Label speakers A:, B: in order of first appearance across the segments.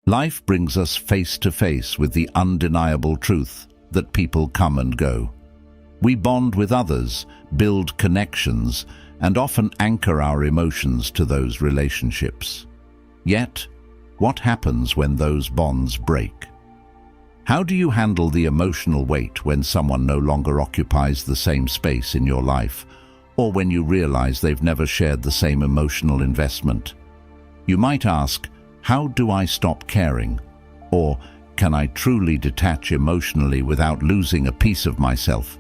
A: Life brings us face to face with the undeniable truth that people come and go. We bond with others, build connections, and often anchor our emotions to those relationships. Yet, what happens when those bonds break? How do you handle the emotional weight when someone no longer occupies the same space in your life, or when you realize they've never shared the same emotional investment? You might ask, how do I stop caring? Or, can I truly detach emotionally without losing a piece of myself?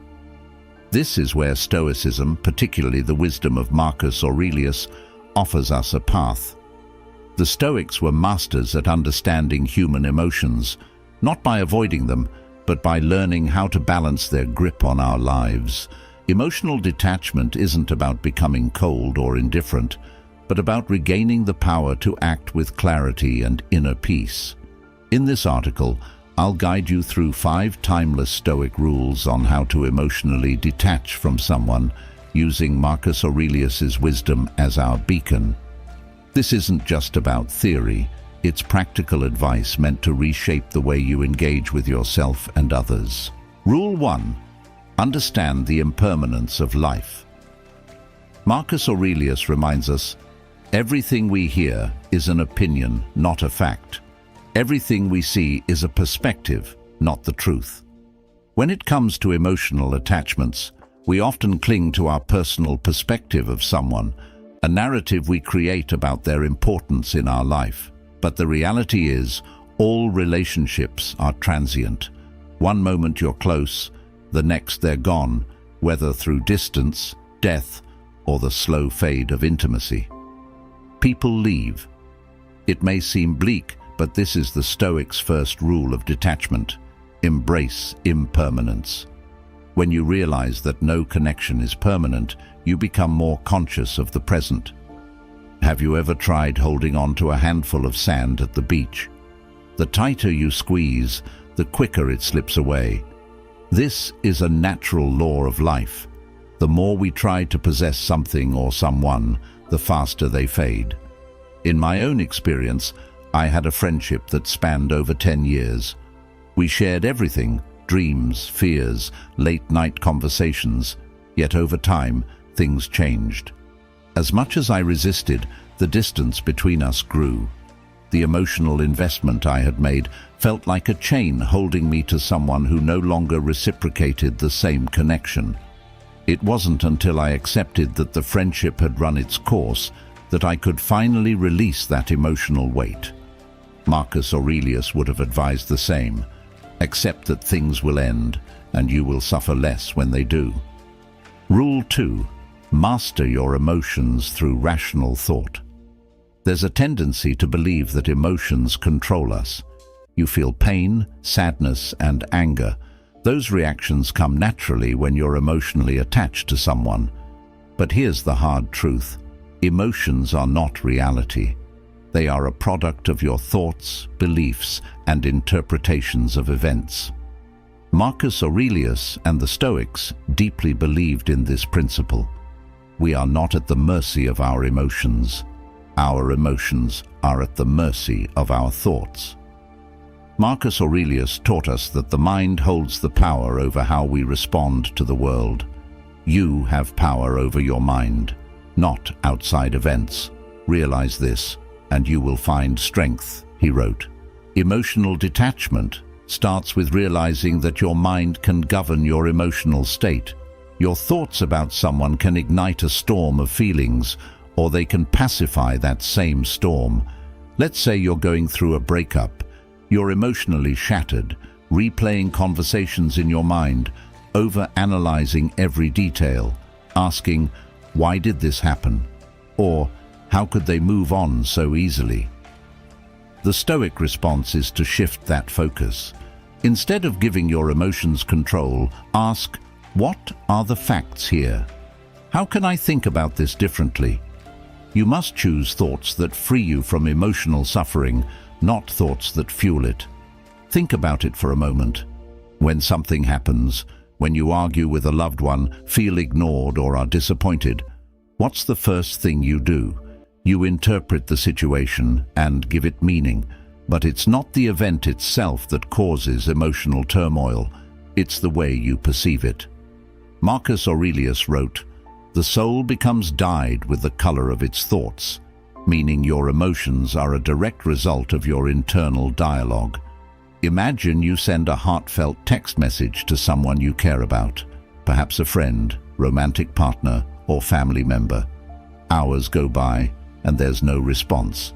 A: This is where Stoicism, particularly the wisdom of Marcus Aurelius, offers us a path. The Stoics were masters at understanding human emotions, not by avoiding them, but by learning how to balance their grip on our lives. Emotional detachment isn't about becoming cold or indifferent, but about regaining the power to act with clarity and inner peace. In this article, I'll guide you through 5 timeless Stoic rules on how to emotionally detach from someone, using Marcus Aurelius's wisdom as our beacon. This isn't just about theory, it's practical advice meant to reshape the way you engage with yourself and others. Rule 1. Understand the impermanence of life. Marcus Aurelius reminds us, everything we hear is an opinion, not a fact. Everything we see is a perspective, not the truth. When it comes to emotional attachments, we often cling to our personal perspective of someone, a narrative we create about their importance in our life. But the reality is, all relationships are transient. One moment you're close, the next they're gone, whether through distance, death, or the slow fade of intimacy. People leave. It may seem bleak, but this is the Stoics' first rule of detachment. Embrace impermanence. When you realize that no connection is permanent, you become more conscious of the present. Have you ever tried holding on to a handful of sand at the beach? The tighter you squeeze, the quicker it slips away. This is a natural law of life. The more we try to possess something or someone, the faster they fade. In my own experience, I had a friendship that spanned over 10 years. We shared everything, dreams, fears, late-night conversations, yet over time, things changed. As much as I resisted, the distance between us grew. The emotional investment I had made felt like a chain holding me to someone who no longer reciprocated the same connection. It wasn't until I accepted that the friendship had run its course that I could finally release that emotional weight. Marcus Aurelius would have advised the same. Accept that things will end, and you will suffer less when they do. Rule 2. Master your emotions through rational thought. There's a tendency to believe that emotions control us. You feel pain, sadness, and anger. Those reactions come naturally when you're emotionally attached to someone. But here's the hard truth. Emotions are not reality. They are a product of your thoughts, beliefs, and interpretations of events. Marcus Aurelius and the Stoics deeply believed in this principle. We are not at the mercy of our emotions. Our emotions are at the mercy of our thoughts. Marcus Aurelius taught us that the mind holds the power over how we respond to the world. You have power over your mind, not outside events. Realize this, and you will find strength, he wrote. Emotional detachment starts with realizing that your mind can govern your emotional state. Your thoughts about someone can ignite a storm of feelings, or they can pacify that same storm. Let's say you're going through a breakup. You're emotionally shattered, replaying conversations in your mind, over-analyzing every detail, asking, why did this happen? Or, how could they move on so easily? The Stoic response is to shift that focus. Instead of giving your emotions control, ask, what are the facts here? How can I think about this differently? You must choose thoughts that free you from emotional suffering, not thoughts that fuel it. Think about it for a moment. When something happens, when you argue with a loved one, feel ignored or are disappointed, what's the first thing you do? You interpret the situation and give it meaning. But it's not the event itself that causes emotional turmoil, it's the way you perceive it. Marcus Aurelius wrote, "The soul becomes dyed with the color of its thoughts," meaning your emotions are a direct result of your internal dialogue. Imagine you send a heartfelt text message to someone you care about, perhaps a friend, romantic partner, or family member. Hours go by, and there's no response.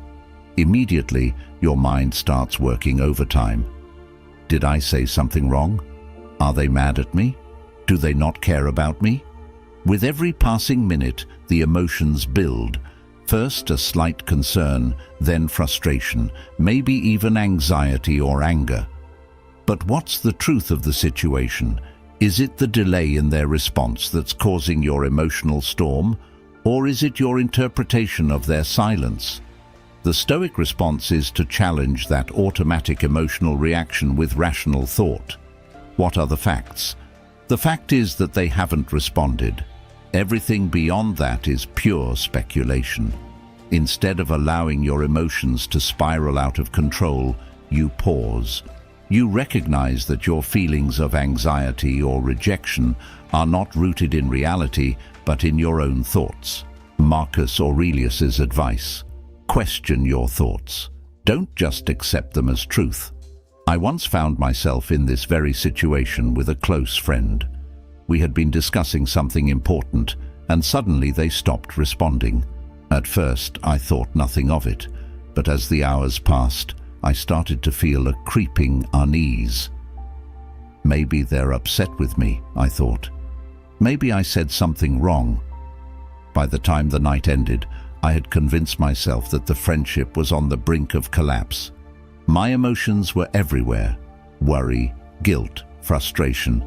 A: Immediately, your mind starts working overtime. Did I say something wrong? Are they mad at me? Do they not care about me? With every passing minute, the emotions build. First a slight concern, then frustration, maybe even anxiety or anger. But what's the truth of the situation? Is it the delay in their response that's causing your emotional storm, or is it your interpretation of their silence? The Stoic response is to challenge that automatic emotional reaction with rational thought. What are the facts? The fact is that they haven't responded. Everything beyond that is pure speculation. Instead of allowing your emotions to spiral out of control, you pause. You recognize that your feelings of anxiety or rejection are not rooted in reality, but in your own thoughts. Marcus Aurelius's advice: question your thoughts. Don't just accept them as truth. I once found myself in this very situation with a close friend. We had been discussing something important, and suddenly they stopped responding. At first, I thought nothing of it, but as the hours passed, I started to feel a creeping unease. Maybe they're upset with me, I thought. Maybe I said something wrong. By the time the night ended, I had convinced myself that the friendship was on the brink of collapse. My emotions were everywhere: worry, guilt, frustration.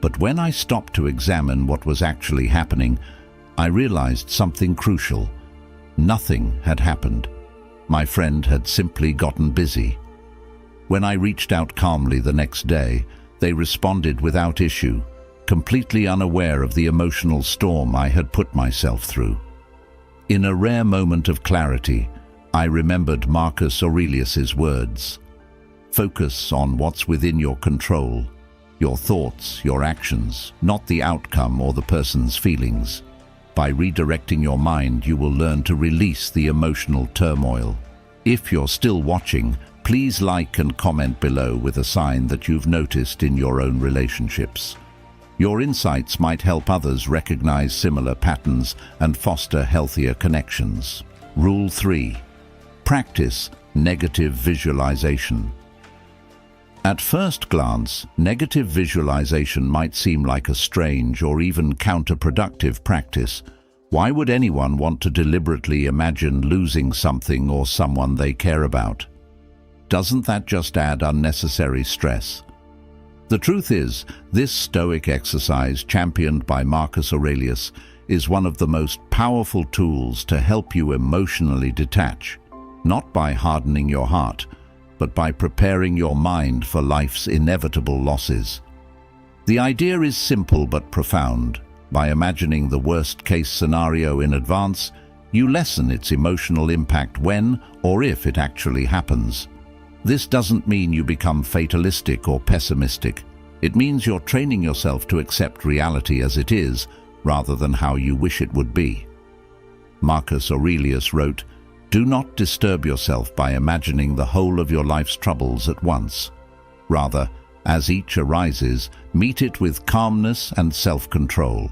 A: But when I stopped to examine what was actually happening, I realized something crucial. Nothing had happened. My friend had simply gotten busy. When I reached out calmly the next day, they responded without issue, completely unaware of the emotional storm I had put myself through. In a rare moment of clarity, I remembered Marcus Aurelius's words: "Focus on what's within your control, your thoughts, your actions, not the outcome or the person's feelings. By redirecting your mind, you will learn to release the emotional turmoil." If you're still watching, please like and comment below with a sign that you've noticed in your own relationships. Your insights might help others recognize similar patterns and foster healthier connections. Rule 3. Practice negative visualization. At first glance, negative visualization might seem like a strange or even counterproductive practice. Why would anyone want to deliberately imagine losing something or someone they care about? Doesn't that just add unnecessary stress? The truth is, this Stoic exercise, championed by Marcus Aurelius, is one of the most powerful tools to help you emotionally detach, not by hardening your heart, but by preparing your mind for life's inevitable losses. The idea is simple but profound. By imagining the worst-case scenario in advance, you lessen its emotional impact when or if it actually happens. This doesn't mean you become fatalistic or pessimistic. It means you're training yourself to accept reality as it is, rather than how you wish it would be. Marcus Aurelius wrote, "Do not disturb yourself by imagining the whole of your life's troubles at once. Rather, as each arises, meet it with calmness and self-control."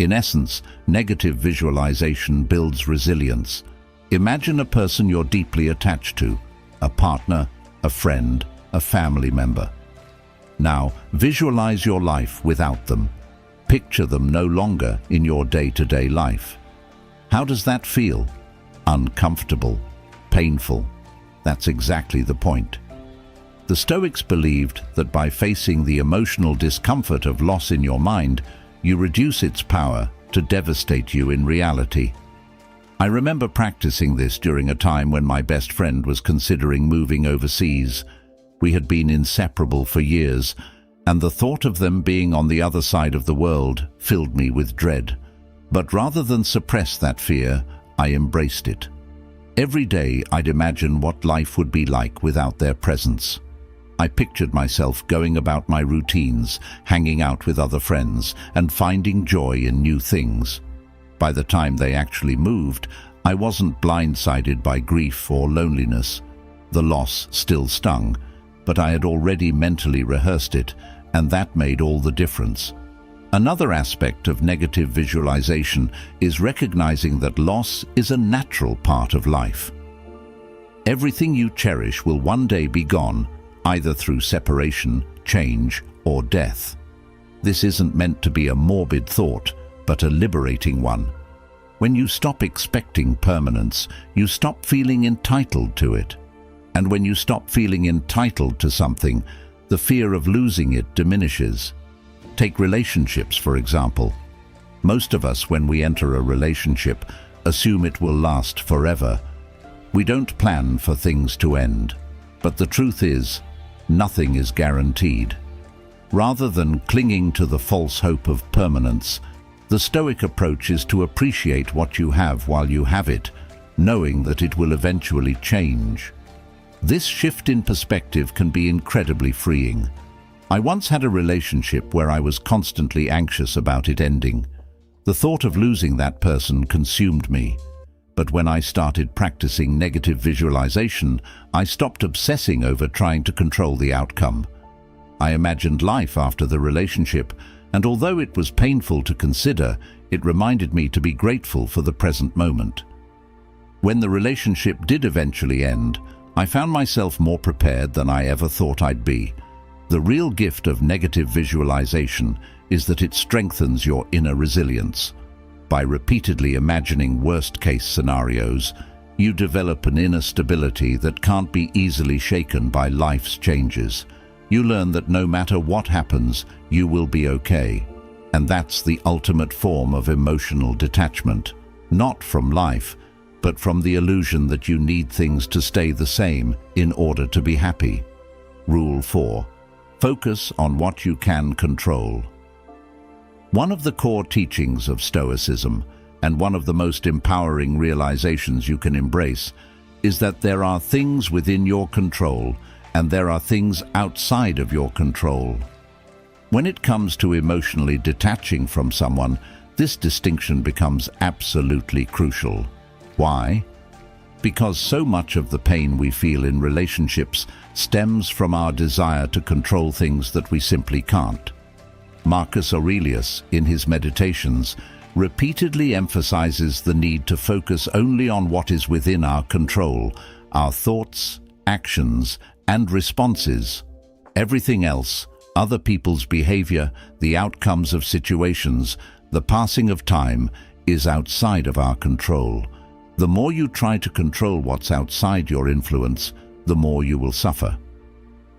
A: In essence, negative visualization builds resilience. Imagine a person you're deeply attached to, a partner, a friend, a family member. Now, visualize your life without them. Picture them no longer in your day-to-day life. How does that feel? Uncomfortable? Painful? That's exactly the point. The Stoics believed that by facing the emotional discomfort of loss in your mind, you reduce its power to devastate you in reality. I remember practicing this during a time when my best friend was considering moving overseas. We had been inseparable for years, and the thought of them being on the other side of the world filled me with dread. But rather than suppress that fear, I embraced it. Every day I'd imagine what life would be like without their presence. I pictured myself going about my routines, hanging out with other friends, and finding joy in new things. By the time they actually moved, I wasn't blindsided by grief or loneliness. The loss still stung, but I had already mentally rehearsed it, and that made all the difference. Another aspect of negative visualization is recognizing that loss is a natural part of life. Everything you cherish will one day be gone, either through separation, change, or death. This isn't meant to be a morbid thought, but a liberating one. When you stop expecting permanence, you stop feeling entitled to it. And when you stop feeling entitled to something, the fear of losing it diminishes. Take relationships, for example. Most of us, when we enter a relationship, assume it will last forever. We don't plan for things to end. But the truth is, nothing is guaranteed. Rather than clinging to the false hope of permanence, the Stoic approach is to appreciate what you have while you have it, knowing that it will eventually change. This shift in perspective can be incredibly freeing. I once had a relationship where I was constantly anxious about it ending. The thought of losing that person consumed me. But when I started practicing negative visualization, I stopped obsessing over trying to control the outcome. I imagined life after the relationship, and although it was painful to consider, it reminded me to be grateful for the present moment. When the relationship did eventually end, I found myself more prepared than I ever thought I'd be. The real gift of negative visualization is that it strengthens your inner resilience. By repeatedly imagining worst-case scenarios, you develop an inner stability that can't be easily shaken by life's changes. You learn that no matter what happens, you will be okay. And that's the ultimate form of emotional detachment, not from life, but from the illusion that you need things to stay the same in order to be happy. Rule 4. Focus on what you can control. One of the core teachings of Stoicism, and one of the most empowering realizations you can embrace, is that there are things within your control and there are things outside of your control. When it comes to emotionally detaching from someone, this distinction becomes absolutely crucial. Why? Because so much of the pain we feel in relationships stems from our desire to control things that we simply can't. Marcus Aurelius, in his Meditations, repeatedly emphasizes the need to focus only on what is within our control, our thoughts, actions, and responses. Everything else, other people's behavior, the outcomes of situations, the passing of time, is outside of our control. The more you try to control what's outside your influence, the more you will suffer.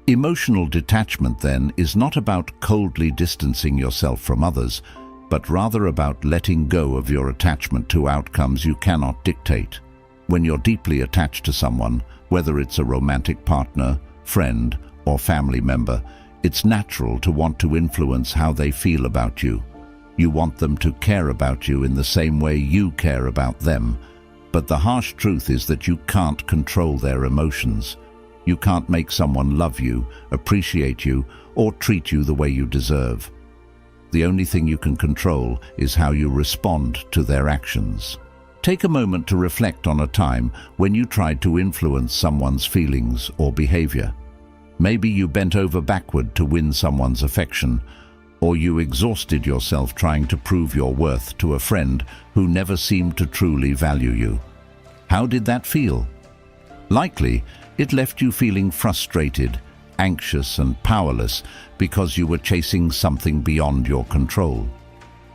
A: Emotional detachment, then, is not about coldly distancing yourself from others, but rather about letting go of your attachment to outcomes you cannot dictate. When you're deeply attached to someone, whether it's a romantic partner, friend, or family member, it's natural to want to influence how they feel about you. You want them to care about you in the same way you care about them. But the harsh truth is that you can't control their emotions. You can't make someone love you, appreciate you, or treat you the way you deserve. The only thing you can control is how you respond to their actions. Take a moment to reflect on a time when you tried to influence someone's feelings or behavior. Maybe you bent over backward to win someone's affection, or you exhausted yourself trying to prove your worth to a friend who never seemed to truly value you. How did that feel? Likely, it left you feeling frustrated, anxious, and powerless because you were chasing something beyond your control.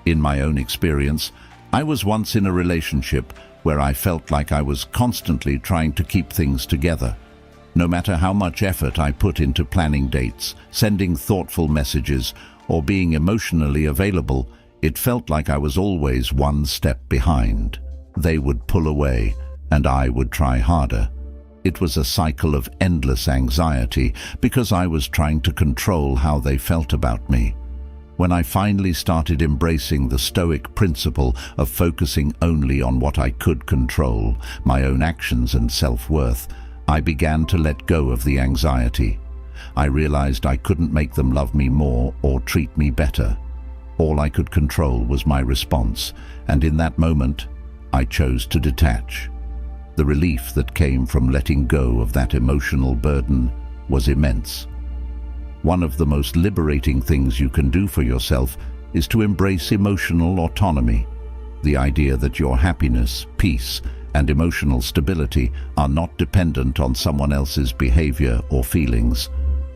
A: In my own experience, I was once in a relationship where I felt like I was constantly trying to keep things together. No matter how much effort I put into planning dates, sending thoughtful messages, or being emotionally available, it felt like I was always one step behind. They would pull away, and I would try harder. It was a cycle of endless anxiety because I was trying to control how they felt about me. When I finally started embracing the Stoic principle of focusing only on what I could control, my own actions and self-worth, I began to let go of the anxiety. I realized I couldn't make them love me more or treat me better. All I could control was my response, and in that moment, I chose to detach. The relief that came from letting go of that emotional burden was immense. One of the most liberating things you can do for yourself is to embrace emotional autonomy. The idea that your happiness, peace, and emotional stability are not dependent on someone else's behavior or feelings.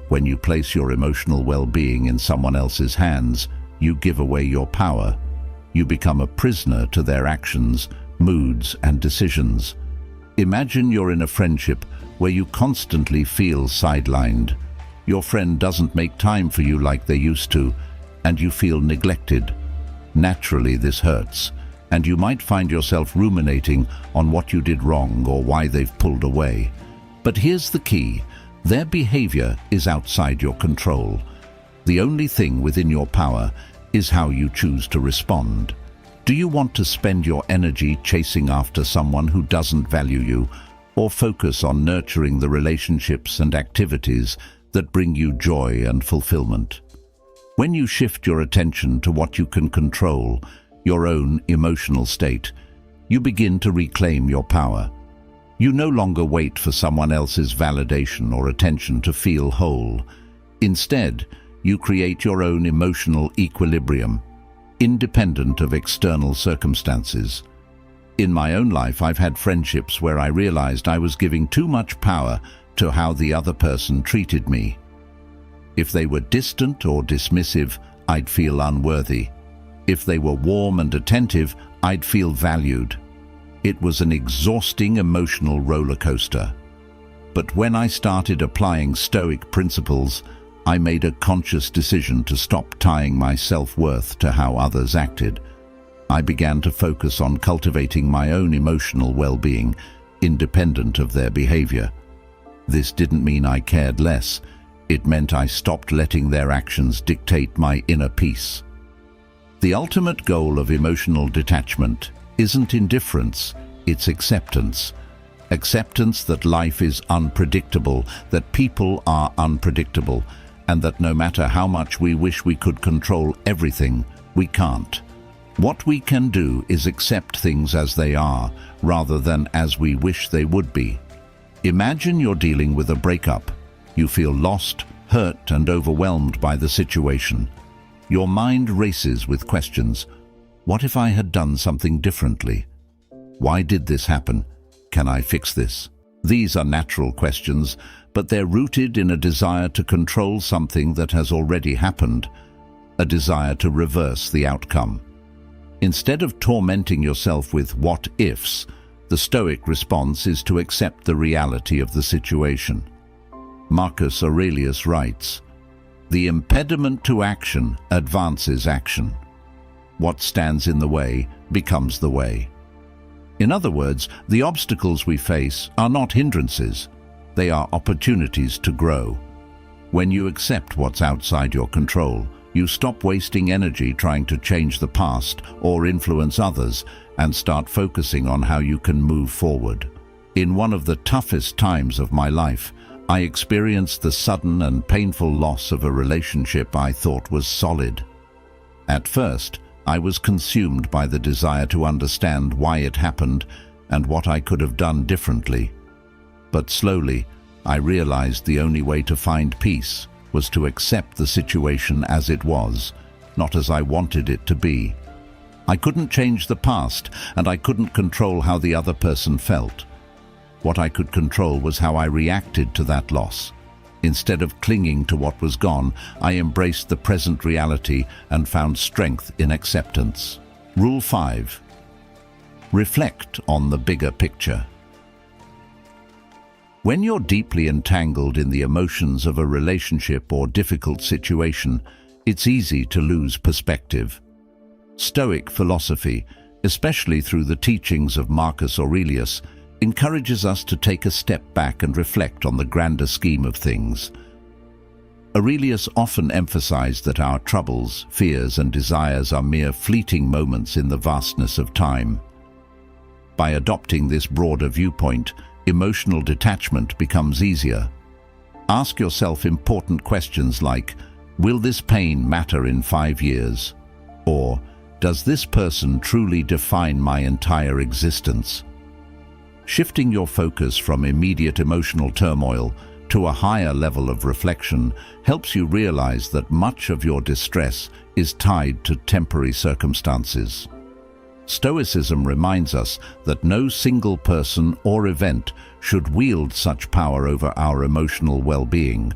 A: When you place your emotional well-being in someone else's hands, you give away your power. You become a prisoner to their actions, moods, and decisions. Imagine you're in a friendship where you constantly feel sidelined. Your friend doesn't make time for you like they used to, and you feel neglected. Naturally, this hurts, and you might find yourself ruminating on what you did wrong or why they've pulled away. But here's the key: their behavior is outside your control. The only thing within your power is how you choose to respond. Do you want to spend your energy chasing after someone who doesn't value you, or focus on nurturing the relationships and activities that bring you joy and fulfillment? When you shift your attention to what you can control, your own emotional state, you begin to reclaim your power. You no longer wait for someone else's validation or attention to feel whole. Instead, you create your own emotional equilibrium, independent of external circumstances. In my own life, I've had friendships where I realized I was giving too much power to how the other person treated me. If they were distant or dismissive, I'd feel unworthy. If they were warm and attentive, I'd feel valued. It was an exhausting emotional roller coaster. But when I started applying Stoic principles, I made a conscious decision to stop tying my self-worth to how others acted. I began to focus on cultivating my own emotional well-being, independent of their behavior. This didn't mean I cared less. It meant I stopped letting their actions dictate my inner peace. The ultimate goal of emotional detachment isn't indifference, it's acceptance. Acceptance that life is unpredictable, that people are unpredictable, and that no matter how much we wish we could control everything, we can't. What we can do is accept things as they are, rather than as we wish they would be. Imagine you're dealing with a breakup. You feel lost, hurt, and overwhelmed by the situation. Your mind races with questions. What if I had done something differently? Why did this happen? Can I fix this? These are natural questions, but they're rooted in a desire to control something that has already happened, a desire to reverse the outcome. Instead of tormenting yourself with what-ifs, the Stoic response is to accept the reality of the situation. Marcus Aurelius writes, "The impediment to action advances action. What stands in the way becomes the way." In other words, the obstacles we face are not hindrances. They are opportunities to grow. When you accept what's outside your control, you stop wasting energy trying to change the past or influence others and start focusing on how you can move forward. In one of the toughest times of my life, I experienced the sudden and painful loss of a relationship I thought was solid. At first, I was consumed by the desire to understand why it happened and what I could have done differently. But slowly, I realized the only way to find peace was to accept the situation as it was, not as I wanted it to be. I couldn't change the past, and I couldn't control how the other person felt. What I could control was how I reacted to that loss. Instead of clinging to what was gone, I embraced the present reality and found strength in acceptance. Rule 5. Reflect on the bigger picture. When you're deeply entangled in the emotions of a relationship or difficult situation, it's easy to lose perspective. Stoic philosophy, especially through the teachings of Marcus Aurelius, encourages us to take a step back and reflect on the grander scheme of things. Aurelius often emphasized that our troubles, fears, and desires are mere fleeting moments in the vastness of time. By adopting this broader viewpoint, emotional detachment becomes easier. Ask yourself important questions like, will this pain matter in 5 years? Or, does this person truly define my entire existence? Shifting your focus from immediate emotional turmoil to a higher level of reflection helps you realize that much of your distress is tied to temporary circumstances. Stoicism reminds us that no single person or event should wield such power over our emotional well-being.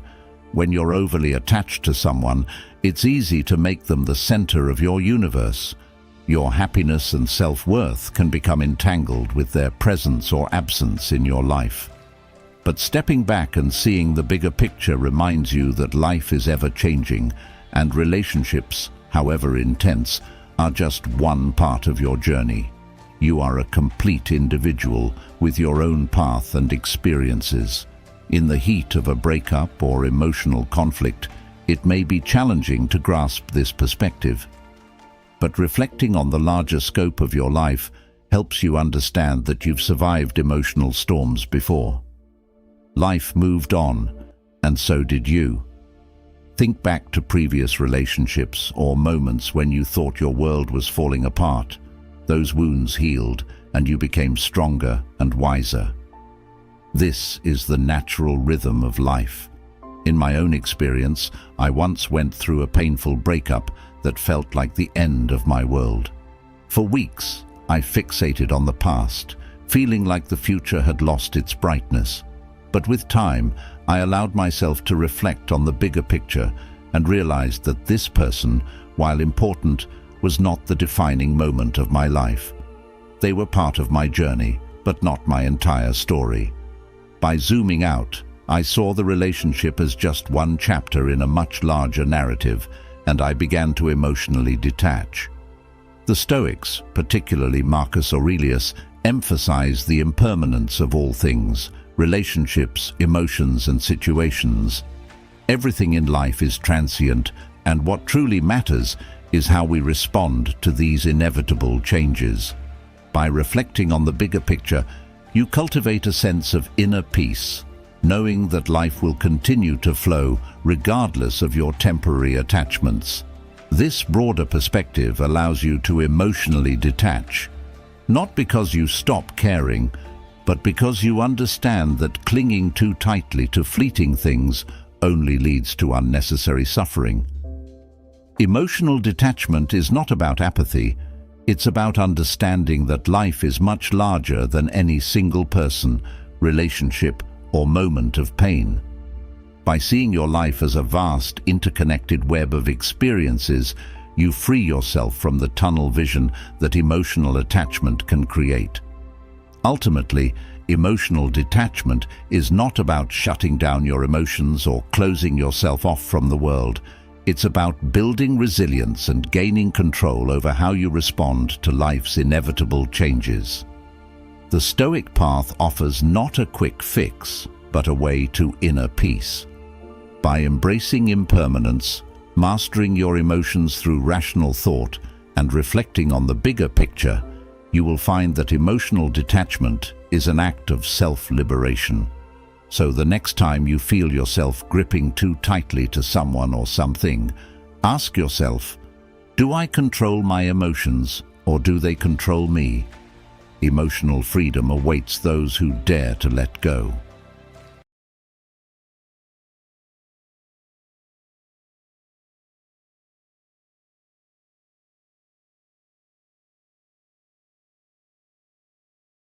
A: When you're overly attached to someone, it's easy to make them the center of your universe. Your happiness and self-worth can become entangled with their presence or absence in your life. But stepping back and seeing the bigger picture reminds you that life is ever-changing, and relationships, however intense, are just one part of your journey. You are a complete individual with your own path and experiences. In the heat of a breakup or emotional conflict, it may be challenging to grasp this perspective. But reflecting on the larger scope of your life helps you understand that you've survived emotional storms before. Life moved on, and so did you. Think back to previous relationships or moments when you thought your world was falling apart. Those wounds healed, and you became stronger and wiser. This is the natural rhythm of life. In my own experience, I once went through a painful breakup that felt like the end of my world. For weeks, I fixated on the past, feeling like the future had lost its brightness. But with time, I allowed myself to reflect on the bigger picture and realized that this person, while important, was not the defining moment of my life. They were part of my journey, but not my entire story. By zooming out, I saw the relationship as just one chapter in a much larger narrative, and I began to emotionally detach. The Stoics, particularly Marcus Aurelius, emphasized the impermanence of all things: relationships, emotions, and situations. Everything in life is transient, and what truly matters is how we respond to these inevitable changes. By reflecting on the bigger picture, you cultivate a sense of inner peace, knowing that life will continue to flow regardless of your temporary attachments. This broader perspective allows you to emotionally detach, not because you stop caring, but because you understand that clinging too tightly to fleeting things only leads to unnecessary suffering. Emotional detachment is not about apathy, it's about understanding that life is much larger than any single person, relationship, or moment of pain. By seeing your life as a vast, interconnected web of experiences, you free yourself from the tunnel vision that emotional attachment can create. Ultimately, emotional detachment is not about shutting down your emotions or closing yourself off from the world. It's about building resilience and gaining control over how you respond to life's inevitable changes. The Stoic path offers not a quick fix, but a way to inner peace. By embracing impermanence, mastering your emotions through rational thought, and reflecting on the bigger picture, you will find that emotional detachment is an act of self-liberation. So the next time you feel yourself gripping too tightly to someone or something, ask yourself, do I control my emotions or do they control me? Emotional freedom awaits those who dare to let go.